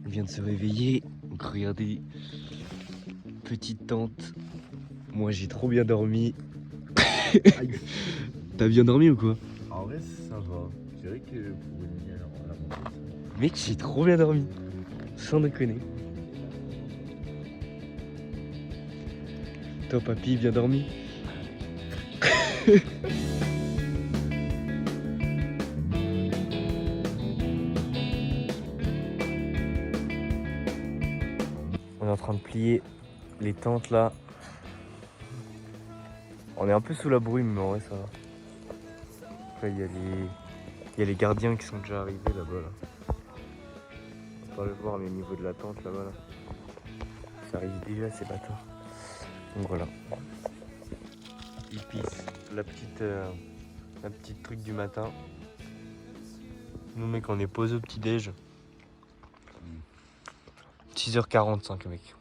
On vient de se réveiller. Donc regardez, petite tente. Moi j'ai trop bien dormi. T'as bien dormi ou quoi? En vrai ça va. Je dirais que pour une nuit à la montée. Mec, j'ai trop bien dormi. Sans déconner. Toi papy, bien dormi? On est en train de plier les tentes là. On est un peu sous la brume, mais en vrai ça va. Après il y a les gardiens qui sont déjà arrivés là-bas. Là. On peut pas le voir, mais au niveau de la tente là-bas, là, ça arrive déjà ces bâtards. Donc voilà. Ils pissent la petite truc du matin. Nous mec, on est posé au petit déj. 6h45 mec.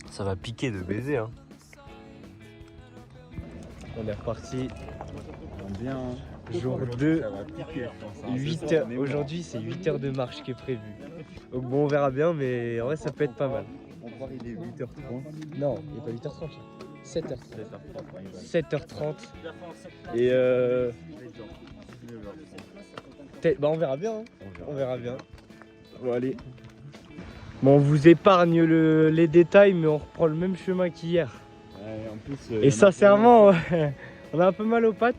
Ça va piquer de baiser hein. On est reparti. Bien. Jour 2, 8 heures. Aujourd'hui c'est 8 heures de marche qui est prévu. Donc bon on verra bien mais en vrai ça peut être pas mal. On croit qu'il est 8h30. Non, il n'est pas 8h30 là. 7h30. 7h30. Et bah on verra bien hein. On verra bien. Bon allez. Bon on vous épargne les détails mais on reprend le même chemin qu'hier. Ouais, en plus, et sincèrement on a un peu mal aux pattes.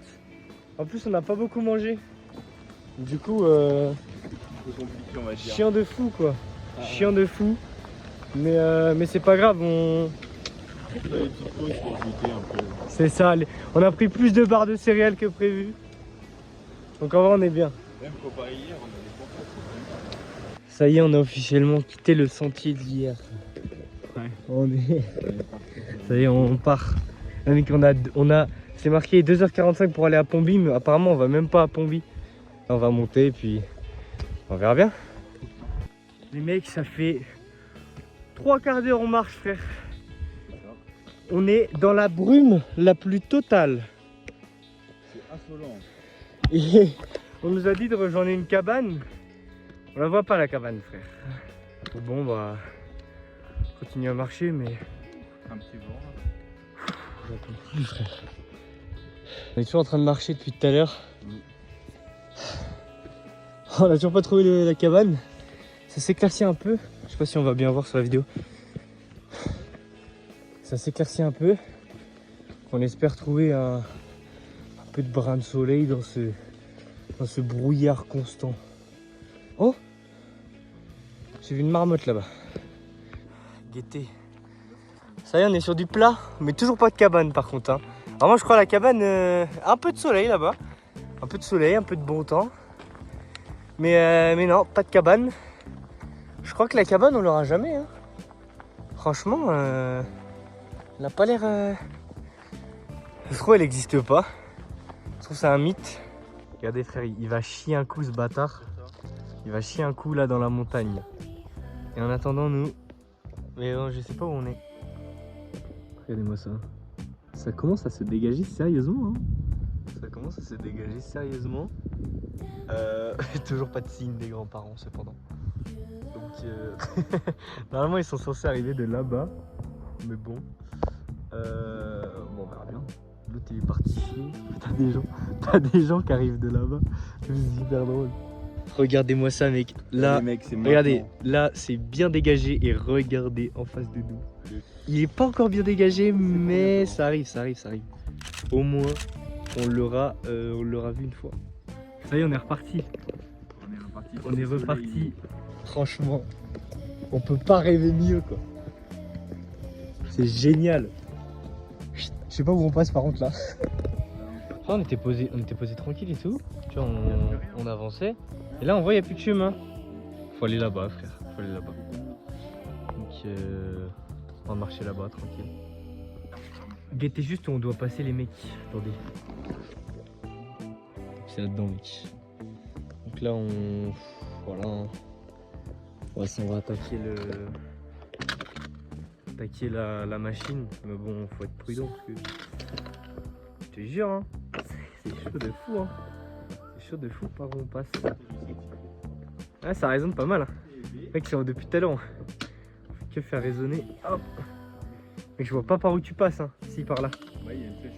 En plus on n'a pas beaucoup mangé. Du coup compliqué, on va dire. chien de fou quoi. Chien de fou. Mais c'est pas grave, c'est ça, on a pris plus de barres de céréales que prévu. Donc en vrai on est bien. Même comparé hier, on avait pas fait. Ça y est, on a officiellement quitté le sentier d'hier. Ouais. Ça y est, on part. Mec, c'est marqué 2h45 pour aller à Pomby, mais apparemment on va même pas à Pomby. On va monter et puis on verra bien. Les mecs, ça fait 3 quarts d'heure on marche frère. On est dans la brume la plus totale. C'est affolant. Et on nous a dit de rejoindre une cabane. On la voit pas la cabane frère. Bon bah continue à marcher mais Un petit vent. j'entends plus frère. On est toujours en train de marcher depuis tout à l'heure. On a toujours pas trouvé la cabane. Ça s'éclaircit un peu. Je sais pas si on va bien voir sur la vidéo. Ça s'éclaircit un peu. On espère trouver un peu de brin de soleil dans ce brouillard constant. Oh! J'ai vu une marmotte là-bas. Gaieté. Ça y est, on est sur du plat, mais toujours pas de cabane par contre. Hein. Alors moi je crois à la cabane, un peu de soleil là-bas. Un peu de soleil, un peu de bon temps. Mais non, pas de cabane. Je crois que la cabane on l'aura jamais. Hein. Franchement, elle n'a pas l'air... Je trouve elle n'existe pas. Je trouve c'est un mythe. Regardez frère, il va chier un coup ce bâtard. Il va chier un coup là dans la montagne. Et en attendant nous... Mais non, je sais pas où on est. Regardez-moi ça. Ça commence à se dégager sérieusement. Hein. Ça commence à se dégager sérieusement. Toujours pas de signe des grands-parents cependant. Donc normalement ils sont censés arriver de là-bas. Mais bon. Bon on verra bien. L'autre il est parti ici. T'as des gens qui arrivent de là-bas. C'est hyper drôle. Regardez-moi ça mec. Là, les mecs, regardez, là c'est bien dégagé et regardez en face de nous. Il est pas encore bien dégagé mais ça arrive. Au moins on l'aura vu une fois. Ça y est on est reparti. On est reparti. Franchement, on peut pas rêver mieux quoi. C'est génial. Je sais pas où on passe par contre là. On était posé tranquille et tout. Tu vois, on avançait. Et là on voit il n'y a plus de chemin. Faut aller là-bas frère. Faut aller là-bas. Donc on va marcher là-bas tranquille. Guettez juste où on doit passer les mecs. Attendez. C'est là-dedans mec. Donc là voilà. On va attaquer la machine. Mais bon faut être prudent parce que je te jure hein. C'est chaud de fou hein. C'est chaud de fou par où on passe. Ouais, ça résonne pas mal. Hein. Mec, c'est depuis tout à l'heure. Que faire résonner. Hop. Mec, je vois pas par où tu passes. Hein. Si, par là. Ouais, il y a une flèche.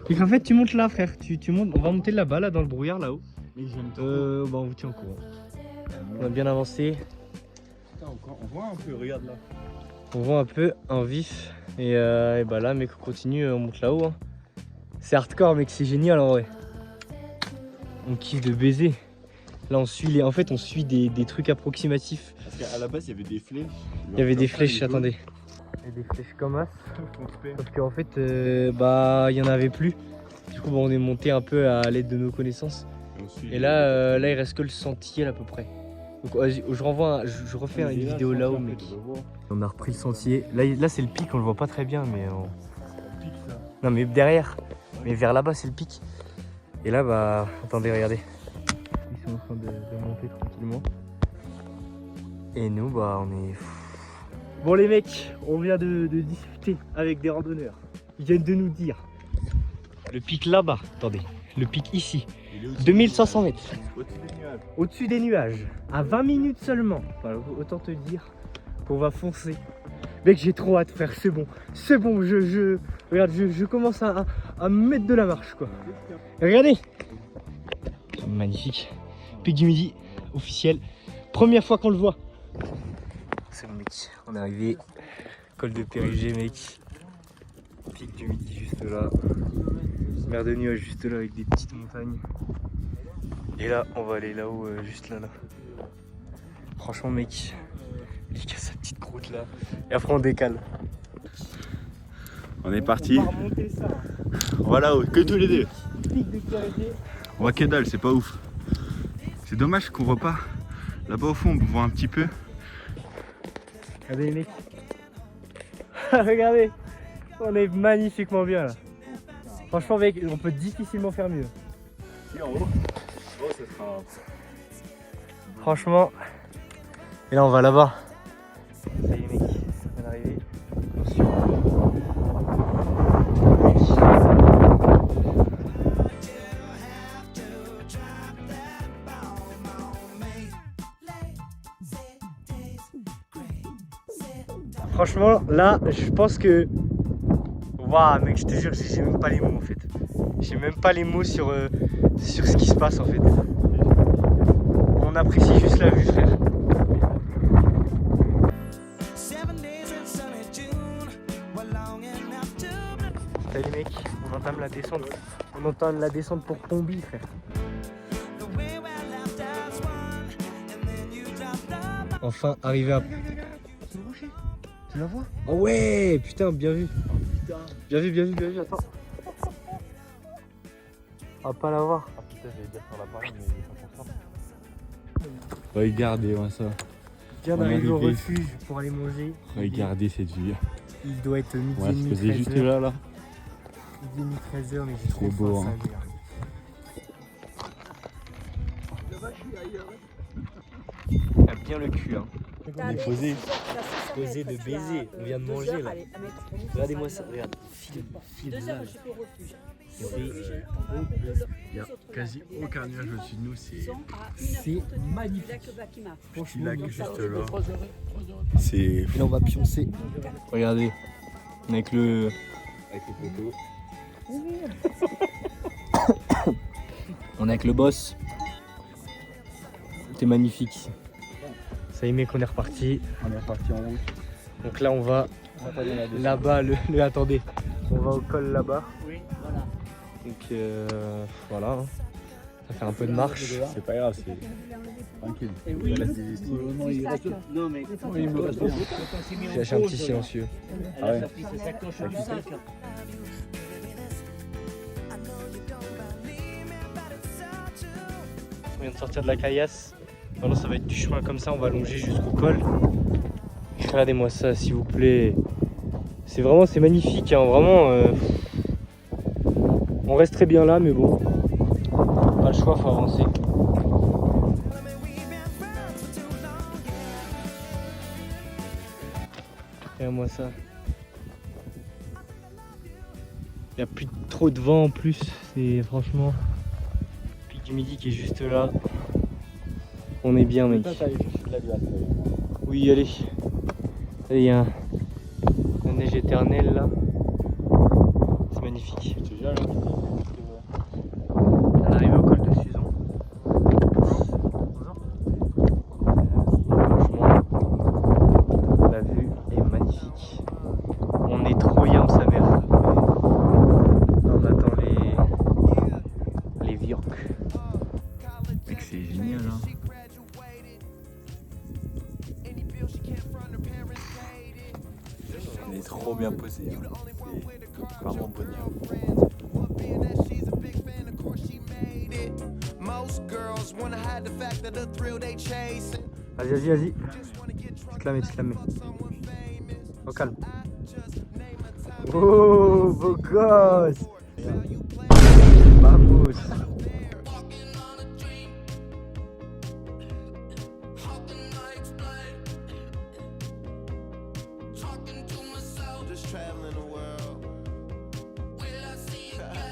Et en fait, tu montes là, frère. Tu montes. On va monter là-bas, là, dans le brouillard, là-haut. Mais j'aime Bah, on vous tient au courant. On a bien avancé. Putain, on voit un peu, regarde là. On voit un peu en vif. Et bah là, mec, on continue. On monte là-haut. Hein. C'est hardcore, mec. C'est génial en vrai. On kiffe de baiser. Là, on suit en fait, on suit des trucs approximatifs. Parce qu'à la base, il y avait des flèches. Il y avait des flèches, attendez. Il y a des flèches comme as. Sauf qu'en fait, bah, il y en avait plus. Du coup, bah, on est monté un peu à l'aide de nos connaissances. Et là, il reste que le sentier à peu près. Donc, je refais une vidéo là-haut, mec. On a repris le sentier. Là c'est le pic, on le voit pas très bien, mais non, mais derrière. Mais vers là-bas, c'est le pic. Et là, bah, attendez, regardez. Ils sont en train de monter tranquillement. Et nous, bah, on est... Bon les mecs, on vient de discuter avec des randonneurs. Ils viennent de nous dire le pic là-bas, attendez, le pic ici, 2500 mètres. Au-dessus des nuages. Au-dessus des nuages, à 20 minutes seulement. Enfin, autant te dire qu'on va foncer. Mec, j'ai trop hâte, frère, c'est bon. C'est bon, regarde, je commence à me mettre de la marche, quoi. Regardez. Magnifique. Pic du Midi, officiel. Première fois qu'on le voit. C'est bon, mec. On est arrivé. Col de Périgée, mec. Pic du Midi, juste là. Mer de nuages, juste là, avec des petites montagnes. Et là, on va aller là-haut, juste là. Franchement, mec. Il casse sa petite croûte là. Et après, on décale. On est parti. On va remonter ça. Voilà, que tous les deux. Pic de Périgée. On voit que dalle, c'est pas ouf. C'est dommage qu'on voit pas. Là-bas au fond, on voit un petit peu. Regardez les mecs. Regardez. On est magnifiquement bien là. Franchement, mec, on peut difficilement faire mieux. Si, en haut. Oh, ça sera... Franchement. Et là, on va là-bas. Ça y est, mec. On est arrivé. Attention. Franchement, là, je pense que... Waouh, mec, je te jure, j'ai même pas les mots, en fait. J'ai même pas les mots sur ce qui se passe, en fait. On apprécie juste la vue, frère. Salut, mec. On entame la descente. On entame la descente pour Pomby, frère. Enfin, arrivé à... Tu la vois? Oh ouais, putain, bien vu. Bien vu, attends. On va pas la voir. Ah putain, j'allais dire sur l'appareil, mais 100%. Regardez-moi ça. Viens d'arriver au refuge pour aller manger. Regardez cette vue. Il doit être midi Ouais, et je demi, faisais 13h. juste là. Midi et demi, 13h, mais j'ai trop C'est beau, faim, hein. Il a bien le cul, hein. On est posé. Posé de baiser, on vient de manger là. Regardez-moi ça, regarde. File de nuages. Il n'y a quasi aucun nuage au-dessus de nous. C'est magnifique. Petit lac juste là. C'est. Et là on va pioncer. Regardez, avec le... Avec les photos. On est avec le boss. C'était magnifique. Ça y est mec, on est reparti. On est reparti en route. Donc là on va là-bas, attendez. On va au col là-bas. Oui, voilà. Donc voilà. Hein. Ça fait un peu de marche. C'est pas grave, c'est tranquille. Et oui. Non, il reste. Non, mais il me reste rien. J'ai lâché un petit silencieux. elle a sorti ses sacoches du sac. On vient de sortir de la caillasse. Maintenant ça va être du chemin comme ça, on va longer jusqu'au col. Regardez-moi ça s'il vous plaît. C'est vraiment, c'est magnifique, hein, vraiment. On reste très bien là, mais bon. Pas le choix, faut avancer. Regarde-moi ça. Il n'y a plus trop de vent en plus, c'est franchement... Pic du Midi qui est juste là. On est bien, mec. Toi, t'as allé chercher de la glace. Oui, allez. Il y a la neige éternelle là. C'est magnifique. Je te jure, là. On vient d'arriver au col de Suzon. Franchement, la vue est magnifique. On est trop yam sa mère. On attend les Viorques. Mec, c'est génial, hein. On est trop bien posé. Hein. C'est vraiment bonheur. Vas-y. Tu te la mets. Au calme. Oh, beau gosse. Vamos. Just traveling the world,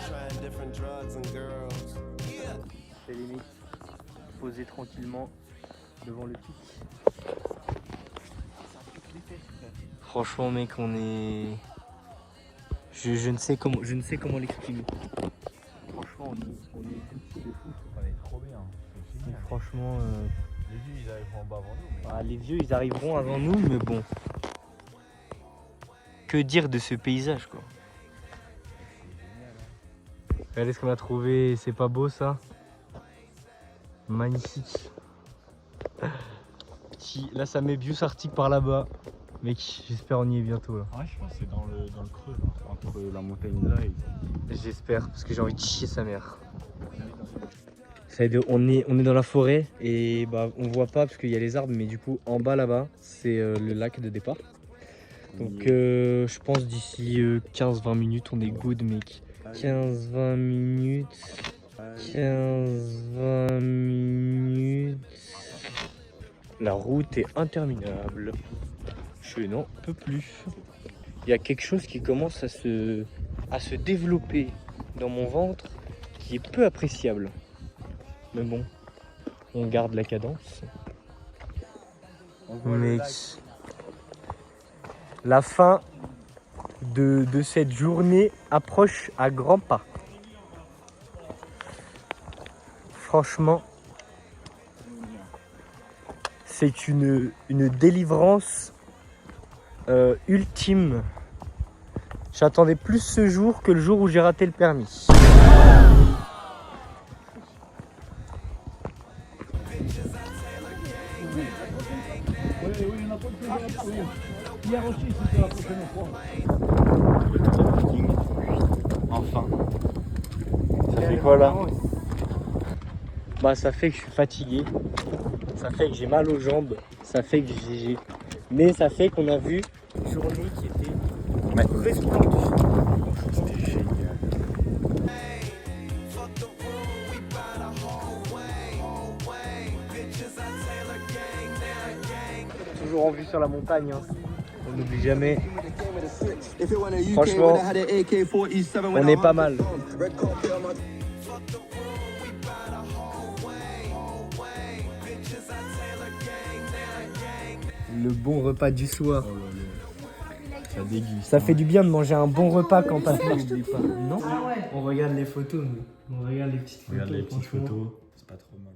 trying different drugs and girls. Yeah. C'est limite. Poser tranquillement devant le pic. Franchement, mec, on est. Je ne sais comment l'exprimer. Franchement, on est de fou. On est trop bien. C'est génial. Franchement, Les vieux, ils arriveront en bas avant nous. Mais... les vieux, ils arriveront avant nous, mais bon. Que dire de ce paysage, quoi. Regardez ce qu'on a trouvé, c'est pas beau ça? Magnifique. Petit, là ça met Bius Arctic par là-bas. Mec, j'espère on y est bientôt là. Ouais, je pense que c'est dans le creux, là, entre la montagne là et... J'espère, parce que j'ai envie de chier sa mère. On est dans la forêt et bah on voit pas parce qu'il y a les arbres, mais du coup en bas là-bas c'est le lac de départ. Donc je pense d'ici 15-20 minutes on est good, mec. 15-20 minutes. 15-20 minutes. La route est interminable. Je n'en peux plus. Il y a quelque chose qui commence à se développer dans mon ventre qui est peu appréciable. Mais bon, on garde la cadence. Mec, la fin de cette journée approche à grands pas. Franchement, c'est une délivrance ultime. J'attendais plus ce jour que le jour où j'ai raté le permis. Enfin. Ça fait quoi là? Bah ça fait que je suis fatigué, ça fait que j'ai mal aux jambes, ça fait que j'ai... Mais ça fait qu'on a vu une journée qui était resplendissante. C'était génial. Toujours en vue sur la montagne, hein. On n'oublie jamais. Franchement, on est pas mal. Le bon repas du soir. Ça déguste. Ça fait du bien de manger un bon repas quand t'as faim. Non, on regarde les photos, on regarde les petites photos. Regarde les petites photos, c'est pas trop mal.